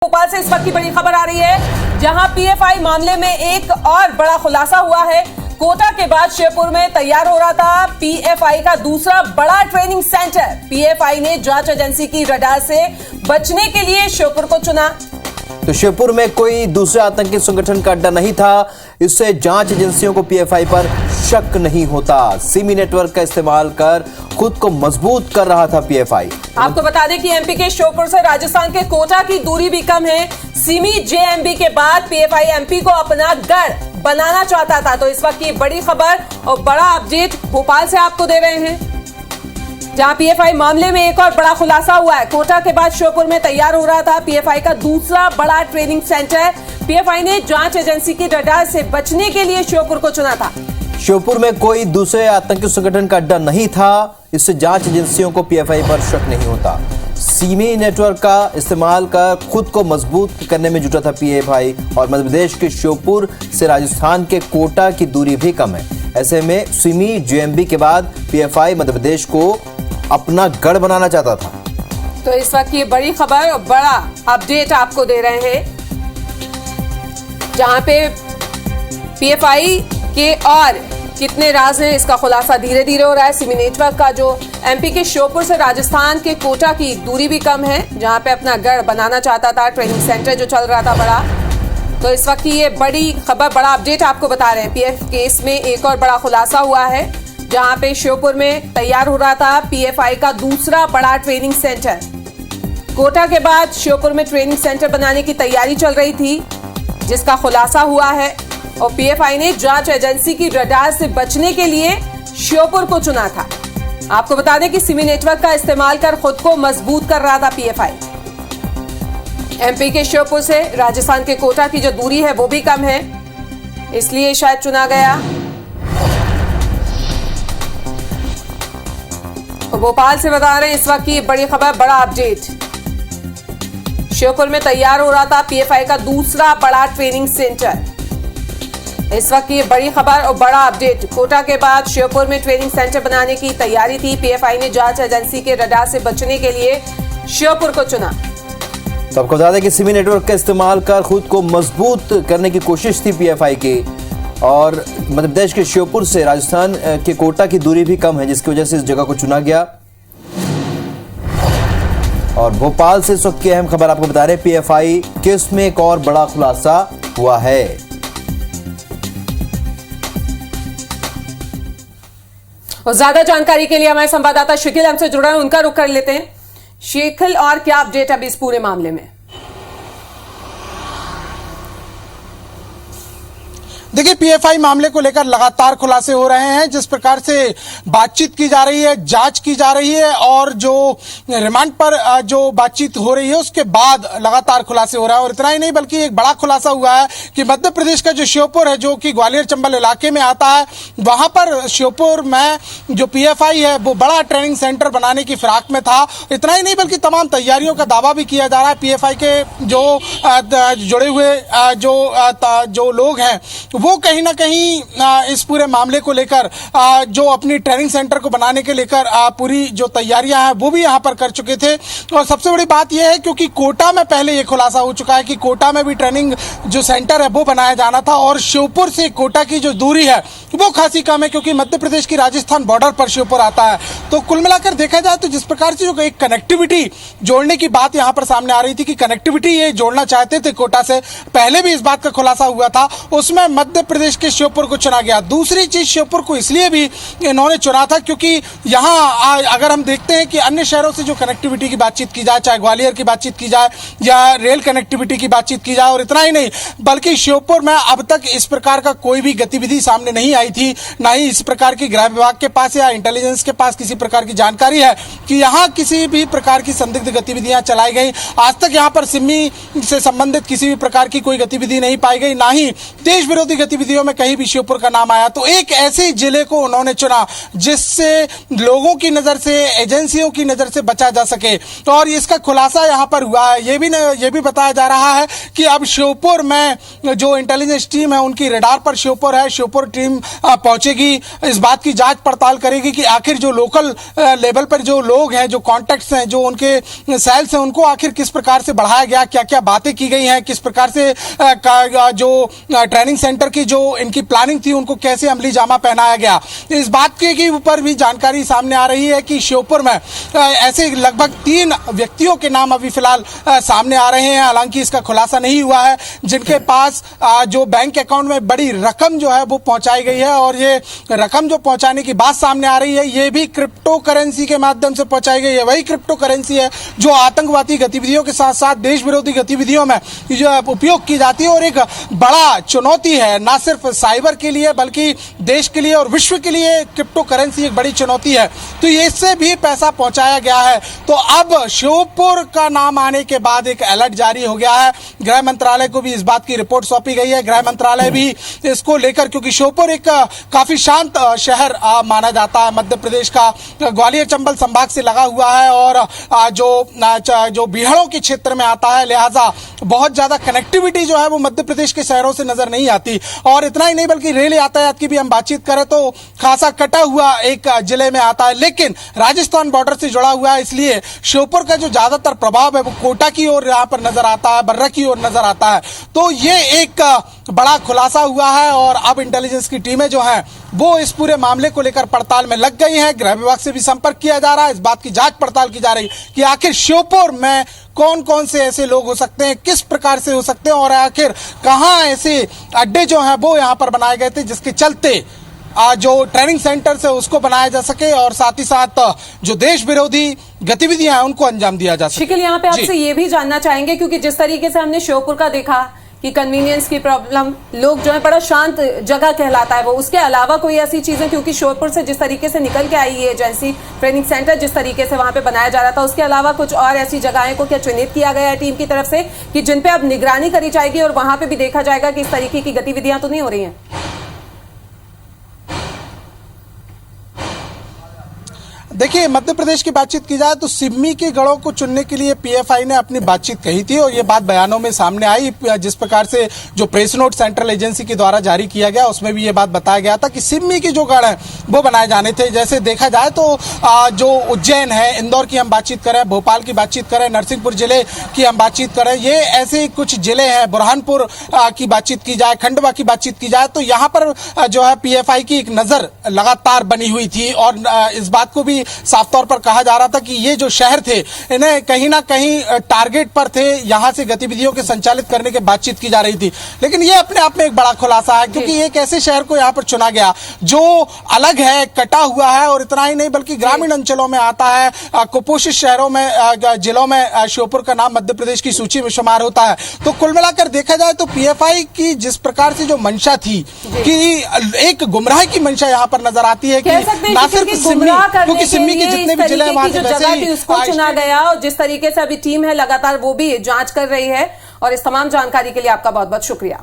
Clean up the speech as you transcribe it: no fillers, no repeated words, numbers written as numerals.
भोपाल से इस वक्त की बड़ी खबर आ रही है, जहां पीएफआई मामले में एक और बड़ा खुलासा हुआ है। कोटा के बाद श्योपुर में तैयार हो रहा था पीएफआई का दूसरा बड़ा ट्रेनिंग सेंटर। पीएफआई ने जांच एजेंसी की रडार से बचने के लिए श्योपुर को चुना। तो श्योपुर में कोई दूसरे आतंकी संगठन का अड्डा नहीं था, इससे जांच एजेंसियों को पीएफआई पर शक नहीं होता। सिमी नेटवर्क का इस्तेमाल कर खुद को मजबूत कर रहा था पीएफआई। आपको बता दें कि एमपी के श्योपुर से राजस्थान के कोटा की दूरी भी कम है। सिमी जेएमबी के बाद पीएफआई एमपी को अपना गढ़ बनाना चाहता था। तो इस वक्त की बड़ी खबर और बड़ा अपडेट भोपाल से आपको दे रहे हैं, जहां पीएफआई मामले में एक और बड़ा खुलासा हुआ है। कोटा के बाद श्योपुर में तैयार हो रहा था पीएफआई का दूसरा बड़ा ट्रेनिंग सेंटर। पीएफआई ने जांच एजेंसी की रडार से बचने के लिए श्योपुर को चुना था। श्योपुर में कोई दूसरे आतंकी संगठन का अड्डा नहीं था, इससे जांच एजेंसियों को पीएफआई पर शक नहीं होता। सीमी नेटवर्क का इस्तेमाल कर खुद को मजबूत करने में जुटा था पीएफआई, और मध्य प्रदेश के श्योपुर से राजस्थान के कोटा की दूरी भी कम है। ऐसे में सिमी जेएमबी के बाद पीएफआई मध्य प्रदेश को अपना गढ़ बनाना चाहता था। तो इस वक्त ये बड़ी खबर और बड़ा अपडेट आपको दे रहे हैं, जहां पे पीएफआई के और कितने राज हैं इसका खुलासा धीरे धीरे हो रहा है। सिमी नेटवर्क का जो एमपी के श्योपुर से राजस्थान के कोटा की दूरी भी कम है, जहां पे अपना गढ़ बनाना चाहता था, ट्रेनिंग सेंटर जो चल रहा था बड़ा। तो इस वक्त की ये बड़ी खबर, बड़ा अपडेट आपको बता रहे हैं। पीएफ केस में एक और बड़ा खुलासा हुआ है, जहां पे श्योपुर में तैयार हो रहा था पीएफआई का दूसरा बड़ा ट्रेनिंग सेंटर। कोटा के बाद श्योपुर में ट्रेनिंग सेंटर बनाने की तैयारी चल रही थी, जिसका खुलासा हुआ है। और पीएफआई ने जांच एजेंसी की रडार से बचने के लिए श्योपुर को चुना था। आपको बता दें कि सिमी नेटवर्क का इस्तेमाल कर खुद को मजबूत कर रहा था पीएफआई। एमपी के श्योपुर से राजस्थान के कोटा की जो दूरी है वो भी कम है, इसलिए शायद चुना गया। तो भोपाल से बता रहे हैं इस वक्त की बड़ी खबर, बड़ा अपडेट। श्योपुर में तैयार हो रहा था पीएफआई का दूसरा बड़ा ट्रेनिंग सेंटर। इस वक्त की बड़ी खबर और बड़ा अपडेट। कोटा के बाद श्योपुर में ट्रेनिंग सेंटर बनाने की तैयारी थी। पीएफआई ने जांच एजेंसी के रडार से बचने के लिए श्योपुर को चुना। तो आपको बता दें कि सिमी नेटवर्क का इस्तेमाल कर खुद को मजबूत करने की कोशिश थी पीएफआई की, और मध्य प्रदेश के श्योपुर से राजस्थान के कोटा की दूरी भी कम है, जिसकी वजह से इस जगह को चुना गया। और भोपाल से इस वक्त की अहम खबर आपको बता रहे हैं, पीएफआई केस में एक और बड़ा खुलासा हुआ है। और ज्यादा जानकारी के लिए हमारे संवाददाता शिखिल हमसे जुड़ा है, उनका रुख कर लेते हैं। शिखिल, और क्या अपडेट अभी इस पूरे मामले में? देखिए, पीएफआई मामले को लेकर लगातार खुलासे हो रहे हैं। जिस प्रकार से बातचीत की जा रही है, जांच की जा रही है, और जो रिमांड पर जो बातचीत हो रही है उसके बाद लगातार खुलासे हो रहा है। और इतना ही नहीं, बल्कि एक बड़ा खुलासा हुआ है कि मध्य प्रदेश का जो श्योपुर है, जो कि ग्वालियर चंबल इलाके में आता है, वहां पर श्योपुर में जो पीएफआई है वो बड़ा ट्रेनिंग सेंटर बनाने की फिराक में था। इतना ही नहीं, बल्कि तमाम तैयारियों का दावा भी किया जा रहा है। पीएफआई के जो जुड़े हुए जो लोग हैं वो कहीं ना कहीं इस पूरे मामले को लेकर जो अपनी ट्रेनिंग सेंटर को बनाने के लेकर पूरी जो तैयारियां हैं वो भी यहां पर कर चुके थे। और सबसे बड़ी बात यह है, क्योंकि कोटा में पहले ये खुलासा हो चुका है कि कोटा में भी ट्रेनिंग जो सेंटर है वो बनाया जाना था, और श्योपुर से कोटा की जो दूरी है वो खासी कम है, क्योंकि मध्य प्रदेश की राजस्थान बॉर्डर पर श्योपुर आता है। तो कुल मिलाकर देखा जाए तो जिस प्रकार से जो एक कनेक्टिविटी जोड़ने की बात यहां पर सामने आ रही थी कि कनेक्टिविटी ये जोड़ना चाहते थे कोटा से, पहले भी इस बात का खुलासा हुआ था, उसमें मध्य प्रदेश के श्योपुर को चुना गया। दूसरी चीज, श्योपुर को इसलिए भी इन्होंने चुना था क्योंकि यहां अगर हम देखते हैं कि अन्य शहरों से जो कनेक्टिविटी की बातचीत की जाए, चाहे ग्वालियर की बातचीत की जाए या रेल कनेक्टिविटी की बातचीत की जाए, और इतना ही नहीं, बल्कि श्योपुर में अब तक इस प्रकार का कोई भी गतिविधि सामने नहीं आई थी, ना ही इस प्रकार की गृह विभाग के पास या इंटेलिजेंस के पास किसी प्रकार की जानकारी है कि यहां किसी भी प्रकार की संदिग्ध गतिविधियां चलाई गई। आज तक यहां पर सिमी से संबंधित किसी भी प्रकार की कोई गतिविधि नहीं पाई गई, ना ही देश विरोधी गतिविधियों में कहीं भी श्योपुर का नाम आया तो एक ऐसे जिले को उन्होंने चुना जिससे लोगों की नजर से, एजेंसियों की नजर से बचा जा सके। और इसका खुलासा यहां पर हुआ है। ये भी बताया जा रहा है कि अब श्योपुर में जो इंटेलिजेंस टीम है उनकी रडार पर श्योपुर है। श्योपुर टीम पहुंचेगी, इस बात की जांच पड़ताल करेगी कि आखिर जो लोकल लेवल पर जो लोग हैं, जो कॉन्टेक्ट्स हैं, जो उनके सेल्स हैं, उनको आखिर किस प्रकार से बढ़ाया गया, क्या क्या बातें की गई हैं, किस प्रकार से जो ट्रेनिंग सेंटर की जो इनकी प्लानिंग थी उनको कैसे अमली जामा पहनाया गया। इस बात के ऊपर भी जानकारी सामने आ रही है कि श्योपुर में ऐसे लगभग 3 व्यक्तियों के नाम अभी फिलहाल सामने आ रहे हैं। हालांकि इसका खुलासा नहीं हुआ है, जिनके पास जो बैंक अकाउंट में बड़ी रकम जो है वो पहुंचाई गई है। और ये रकम जो पहुंचाने की बात सामने आ रही है ये भी क्रिप्टो करेंसी के माध्यम से पहुंचाई गई है। वही क्रिप्टो करेंसी है जो आतंकवादी गतिविधियों के साथ साथ देश विरोधी गतिविधियों में उपयोग की जाती है। और एक बड़ा चुनौती है, ना सिर्फ साइबर के लिए बल्कि देश के लिए और विश्व के लिए क्रिप्टो करेंसी एक बड़ी चुनौती है। तो इससे भी पैसा पहुंचाया गया है। तो अब श्योपुर का नाम आने के बाद एक अलर्ट जारी हो गया है। गृह मंत्रालय को भी इस बात की रिपोर्ट सौंपी गई है। गृह मंत्रालय भी इसको लेकर, क्योंकि श्योपुर एक काफी शांत शहर माना जाता है, मध्य प्रदेश का ग्वालियर चंबल संभाग से लगा हुआ है और जो बीहड़ों के क्षेत्र में आता है, लिहाजा बहुत ज्यादा कनेक्टिविटी जो है वो मध्य प्रदेश के शहरों से नजर नहीं आती। और इतना ही नहीं बल्कि रेल यातायात की भी हम बातचीत करें तो खासा कटा हुआ एक जिले में आता है, लेकिन राजस्थान बॉर्डर से जुड़ा हुआ है। इसलिए श्योपुर का जो ज्यादातर प्रभाव है वो कोटा की ओर यहाँ पर नजर आता है, बर्रा की ओर नजर आता है। तो ये एक बड़ा खुलासा हुआ है और अब इंटेलिजेंस की टीमें जो हैं वो इस पूरे मामले को लेकर पड़ताल में लग गई हैं। गृह विभाग से भी संपर्क किया जा रहा है, इस बात की जांच पड़ताल की जा रही है कि आखिर श्योपुर में कौन कौन से ऐसे लोग हो सकते हैं, किस प्रकार से हो सकते हैं और आखिर कहां ऐसे अड्डे जो हैं वो यहां पर बनाए गए थे जिसके चलते जो ट्रेनिंग सेंटर है उसको बनाया जा सके और साथ ही साथ जो देश विरोधी गतिविधियां हैं उनको अंजाम दिया जा सके। शिकिल, यहाँ पे आपसे ये भी जानना चाहेंगे क्योंकि जिस तरीके से हमने श्योपुर का देखा कि कन्वीनियंस की प्रॉब्लम, लोग जो है बड़ा शांत जगह कहलाता है वो, उसके अलावा कोई ऐसी चीजें, क्योंकि श्योपुर से जिस तरीके से निकल के आई ये एजेंसी ट्रेनिंग सेंटर जिस तरीके से वहां पे बनाया जा रहा था, उसके अलावा कुछ और ऐसी जगहें को क्या चिन्हित किया गया है टीम की तरफ से कि जिन पे अब निगरानी करी जाएगी और वहां पे भी देखा जाएगा कि इस तरीके की गतिविधियां तो नहीं हो रही हैं? देखिए, मध्य प्रदेश की बातचीत की जाए तो सिम्मी के गढ़ों को चुनने के लिए पीएफआई ने अपनी बातचीत कही थी और ये बात बयानों में सामने आई। जिस प्रकार से जो प्रेस नोट सेंट्रल एजेंसी के द्वारा जारी किया गया उसमें भी ये बात बताया गया था कि सिम्मी के जो गढ़ हैं वो बनाए जाने थे। जैसे देखा जाए तो जो उज्जैन है, इंदौर की हम बातचीत करें, भोपाल की बातचीत करें, नरसिंहपुर जिले की हम बातचीत करें, ये ऐसे कुछ जिले हैं, बुरहानपुर की बातचीत की जाए, खंडवा की बातचीत की जाए तो यहाँ पर जो है पीएफआई की एक नजर लगातार बनी हुई थी। और इस बात को भी साफ तौर पर कहा जा रहा था कि ये जो शहर थे इन्हें कहीं ना कहीं टारगेट पर थे, यहां से गतिविधियों के संचालित करने की बातचीत की जा रही थी। लेकिन ये अपने आप में एक बड़ा खुलासा है क्योंकि एक ऐसे शहर को यहां पर चुना गया जो अलग है, कटा हुआ है और इतना ही नहीं बल्कि ग्रामीण अंचलों में आता है, कुपोषित शहरों में, जिलों में श्योपुर का नाम मध्य प्रदेश की सूची में शुमार होता है। तो कुल मिलाकर देखा जाए तो पीएफआई की जिस प्रकार से जो मंशा थी कि एक गुमराह की मंशा यहां पर नजर आती है कि ना सिर्फ सिम्मी, क्योंकि सिम्मी के जितने भी जिले हैं वहां से वैसे ही उसको चुना गया और जिस तरीके से अभी टीम है लगातार वो भी जांच कर रही है। और इस तमाम जानकारी के लिए आपका बहुत बहुत शुक्रिया।